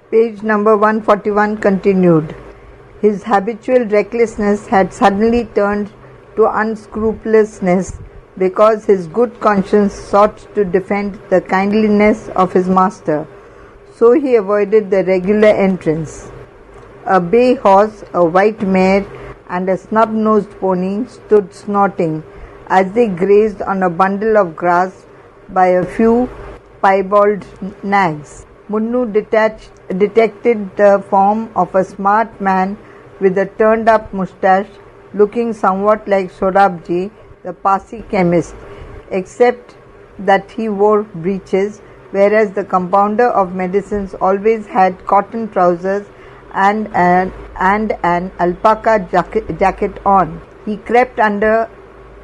Page number 141 continued. His habitual recklessness had suddenly turned to unscrupulousness because his good conscience sought to defend the kindliness of his master. So he avoided the regular entrance. A bay horse, a white mare, and a snub-nosed pony stood snorting as they grazed on a bundle of grass by a few piebald nags. Munnu detected the form of a smart man with a turned-up moustache, looking somewhat like Sorabji, the Parsi chemist, except that he wore breeches, whereas the compounder of medicines always had cotton trousers and an alpaca jacket on. He crept under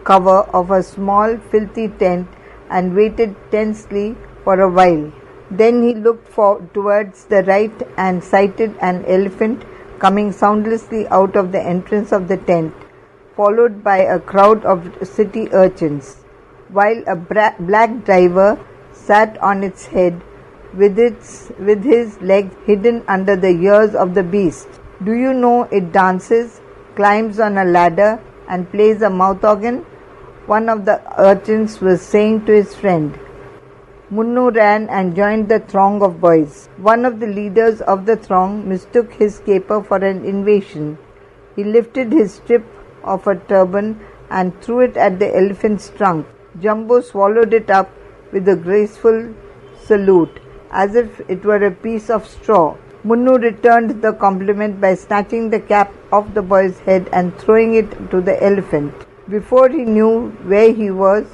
cover of a small, filthy tent and waited tensely for a while. Then he looked towards the right and sighted an elephant coming soundlessly out of the entrance of the tent, followed by a crowd of city urchins, while a black driver sat on its head with his legs hidden under the ears of the beast. Do you know it dances, climbs on a ladder, and plays a mouth organ? One of the urchins was saying to his friend. Munnu ran and joined the throng of boys. One of the leaders of the throng mistook his caper for an invasion. He lifted his strip of a turban and threw it at the elephant's trunk. Jumbo swallowed it up with a graceful salute, as if it were a piece of straw. Munnu returned the compliment by snatching the cap off the boy's head and throwing it to the elephant. Before he knew where he was,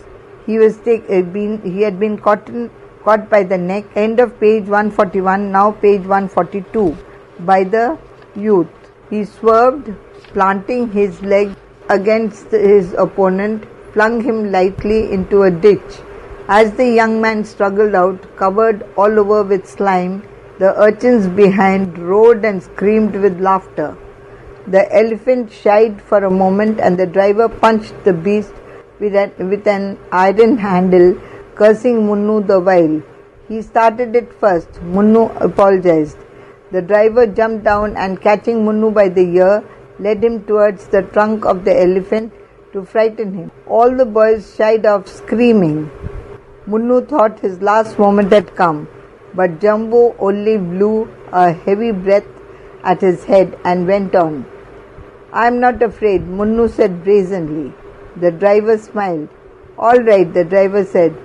he had been caught by the neck. End of page 141, now page 142, by the youth. He swerved, planting his leg against his opponent, flung him lightly into a ditch. As the young man struggled out, covered all over with slime, the urchins behind roared and screamed with laughter. The elephant shied for a moment, and the driver punched the beast with an iron handle, cursing Munnu the while. He started it first. Munnu apologized. The driver jumped down and, catching Munnu by the ear, led him towards the trunk of the elephant to frighten him. All the boys shied off, screaming. Munnu thought his last moment had come, but Jumbo only blew a heavy breath at his head and went on. I am not afraid, Munnu said brazenly. The driver smiled. All right, the driver said.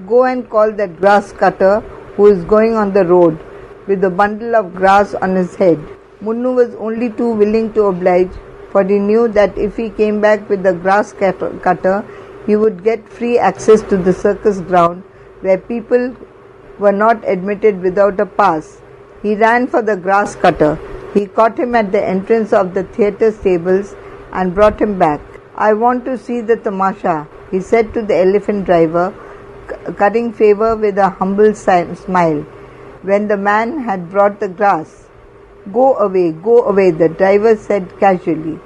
Go and call that grass cutter who is going on the road with a bundle of grass on his head. Munnu was only too willing to oblige, for he knew that if he came back with the grass cutter, he would get free access to the circus ground where people were not admitted without a pass. He ran for the grass cutter. He caught him at the entrance of the theatre stables and brought him back. I want to see the tamasha, he said to the elephant driver, cutting favor with a humble smile, when the man had brought the grass. Go away, the driver said casually.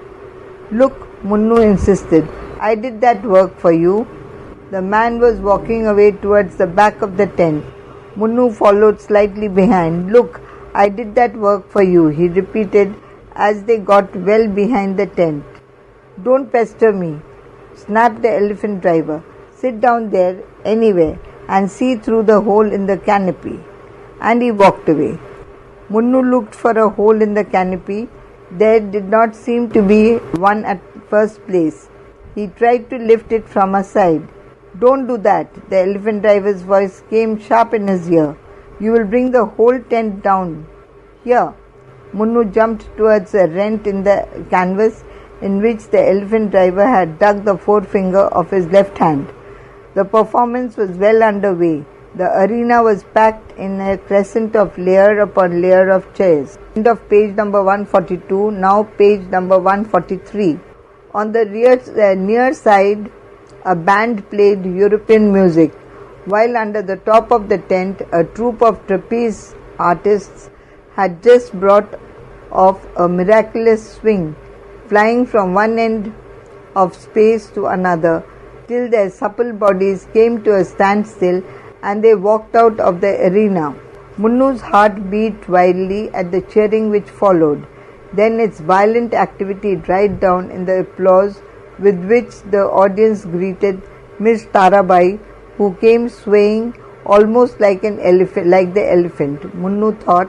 Look, Munnu insisted, I did that work for you. The man was walking away towards the back of the tent. Munnu followed slightly behind. Look, I did that work for you, he repeated as they got well behind the tent. Don't pester me, snapped the elephant driver. Sit down there, anywhere, and see through the hole in the canopy. And he walked away. Munnu looked for a hole in the canopy. There did not seem to be one at first place. He tried to lift it from a side. Don't do that, the elephant driver's voice came sharp in his ear. You will bring the whole tent down. Here. Munnu jumped towards a rent in the canvas in which the elephant driver had dug the forefinger of his left hand. The performance was well underway. The arena was packed in a crescent of layer upon layer of chairs. End of page number 142, now page number 143. On the near side, a band played European music, while under the top of the tent, a troupe of trapeze artists had just brought off a miraculous swing, flying from one end of space to another, till their supple bodies came to a standstill and they walked out of the arena. Munnu's heart beat wildly at the cheering which followed. Then its violent activity died down in the applause with which the audience greeted Miss Tarabai, who came swaying almost like an elephant, like the elephant, Munnu thought,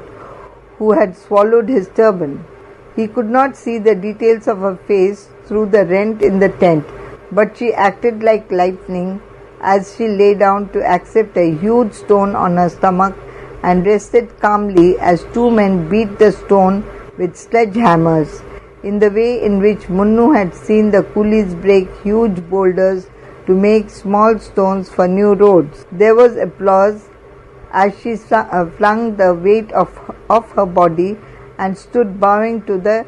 who had swallowed his turban. He could not see the details of her face through the rent in the tent, but she acted like lightning as she lay down to accept a huge stone on her stomach and rested calmly as two men beat the stone with sledgehammers, in the way in which Munnu had seen the coolies break huge boulders to make small stones for new roads. There was applause as she flung the weight off her body and stood bowing to the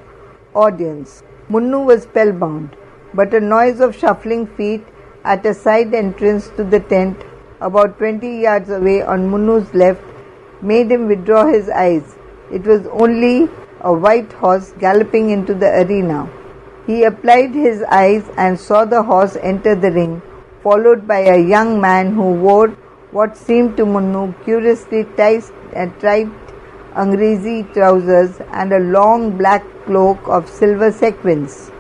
audience. Munnu was spellbound, but a noise of shuffling feet at a side entrance to the tent, about 20 yards away on Munnu's left, made him withdraw his eyes. It was only a white horse galloping into the arena. He applied his eyes and saw the horse enter the ring, followed by a young man who wore what seemed to Munnu curiously tight Angrezi trousers and a long black cloak of silver sequins.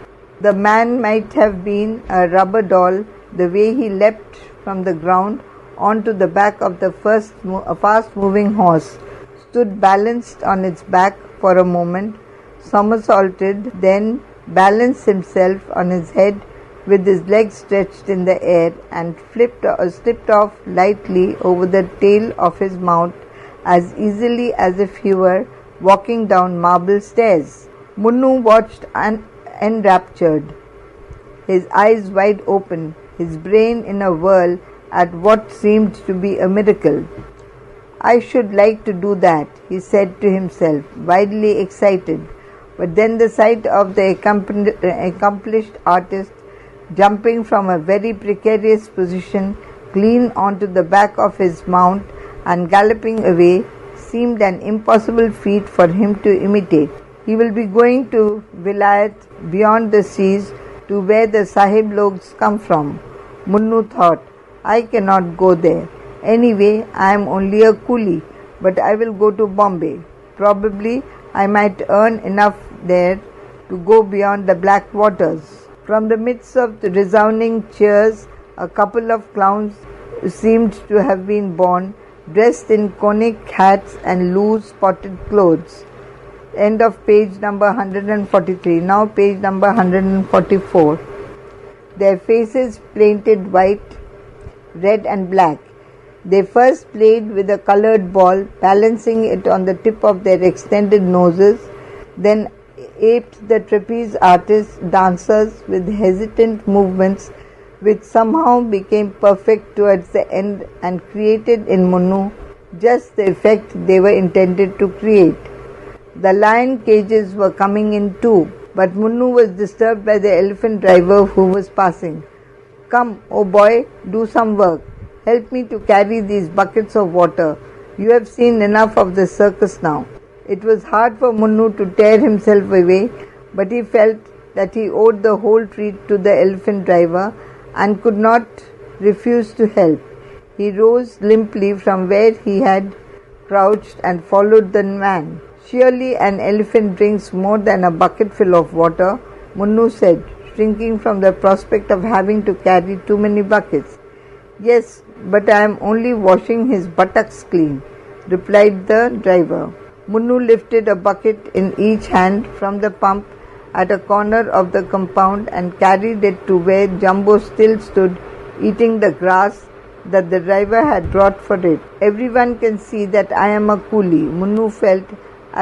The man might have been a rubber doll, the way he leapt from the ground onto the back of the fast-moving horse, stood balanced on its back for a moment, somersaulted, then balanced himself on his head with his legs stretched in the air and slipped off lightly over the tail of his mount as easily as if he were walking down marble stairs. Munnu watched enraptured, his eyes wide open, his brain in a whirl at what seemed to be a miracle. "I should like to do that," he said to himself, wildly excited. But then the sight of the accomplished artist jumping from a very precarious position clean onto the back of his mount and galloping away seemed an impossible feat for him to imitate. He will be going to Vilayat beyond the seas to where the Sahib logs come from, Munnu thought. I cannot go there. Anyway, I am only a coolie, but I will go to Bombay. Probably I might earn enough there to go beyond the black waters. From the midst of the resounding cheers, a couple of clowns seemed to have been born, dressed in conic hats and loose spotted clothes. End of page number 143. Now page number 144. Their faces painted white, red and black. They first played with a colored ball, balancing it on the tip of their extended noses, then aped the trapeze artists, dancers with hesitant movements which somehow became perfect towards the end and created in Munnu just the effect they were intended to create. The lion cages were coming in too, but Munnu was disturbed by the elephant driver who was passing. "Come, oh boy, do some work. Help me to carry these buckets of water. You have seen enough of the circus now." It was hard for Munnu to tear himself away, but he felt that he owed the whole treat to the elephant driver and could not refuse to help. He rose limply from where he had crouched and followed the man. "Surely an elephant drinks more than a bucketful of water," Munnu said, shrinking from the prospect of having to carry too many buckets. "Yes, but I am only washing his buttocks clean," replied the driver. Munnu lifted a bucket in each hand from the pump at a corner of the compound and carried it to where Jumbo still stood eating the grass that the driver had brought for it. "Everyone can see that I am a coolie," Munnu felt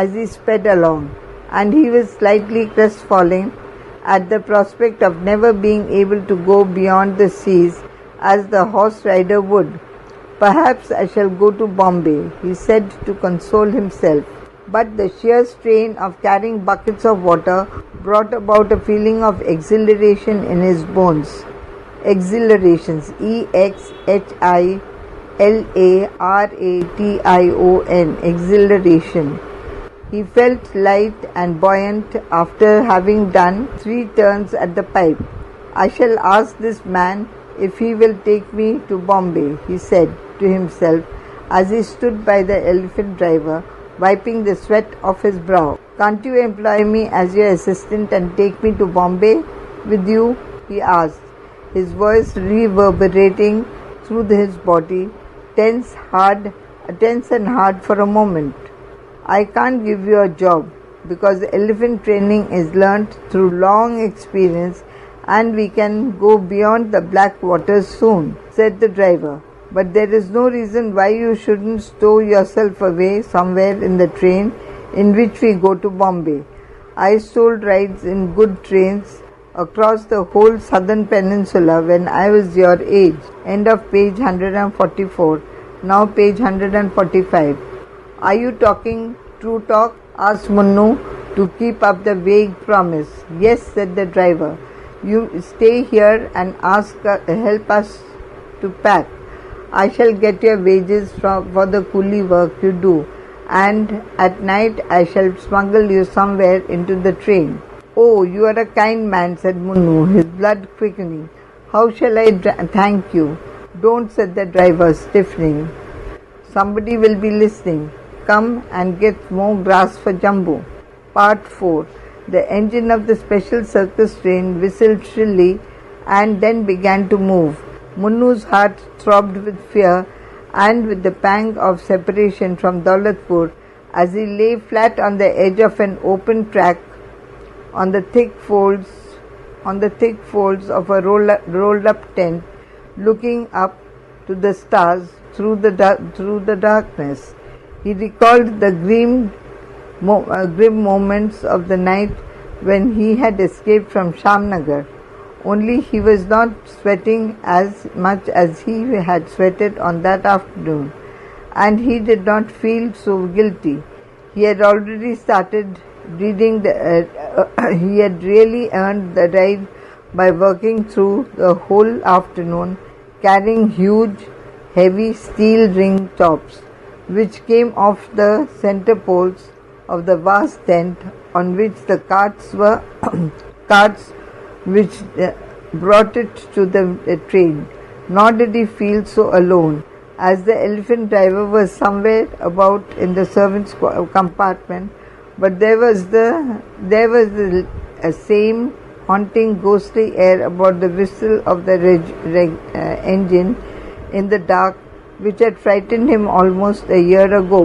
as he sped along, and he was slightly crestfallen at the prospect of never being able to go beyond the seas as the horse rider would. "Perhaps I shall go to Bombay," he said to console himself. But the sheer strain of carrying buckets of water brought about a feeling of exhilaration in his bones. Exhilarations, EXHILARATION, exhilaration. He felt light and buoyant after having done 3 turns at the pipe. "I shall ask this man if he will take me to Bombay," he said to himself, as he stood by the elephant driver, wiping the sweat off his brow. "Can't you employ me as your assistant and take me to Bombay with you?" he asked, his voice reverberating through his body, tense and hard for a moment. "I can't give you a job, because elephant training is learnt through long experience and we can go beyond the black waters soon," said the driver. "But there is no reason why you shouldn't stow yourself away somewhere in the train in which we go to Bombay. I sold rides in good trains across the whole southern peninsula when I was your age." End of page 144. Now page 145. "Are you talking true talk?" asked Munnu, to keep up the vague promise. "Yes," said the driver. "You stay here and help us to pack. I shall get your wages for the coolie work you do, and at night I shall smuggle you somewhere into the train." "Oh, you are a kind man," said Munnu, his blood quickening. "How shall I thank you?" "Don't," said the driver, stiffening. "Somebody will be listening. Come and get more grass for Jumbo." Part 4. The engine of the special circus train whistled shrilly and then began to move. Munnu's heart throbbed with fear and with the pang of separation from Daulatpur as he lay flat on the edge of an open track on the thick folds of a rolled up tent, looking up to the stars through the darkness. He recalled the grim moments of the night when he had escaped from Shamnagar. Only he was not sweating as much as he had sweated on that afternoon, and he did not feel so guilty. He had already started reading he had really earned the ride by working through the whole afternoon, carrying huge, heavy steel ring tops, which came off the center poles of the vast tent on which the carts were carts which brought it to the train. Nor did he feel so alone, as the elephant driver was somewhere about in the servants' compartment, but there was the same haunting, ghostly air about the whistle of the engine in the dark, which had frightened him almost a year ago.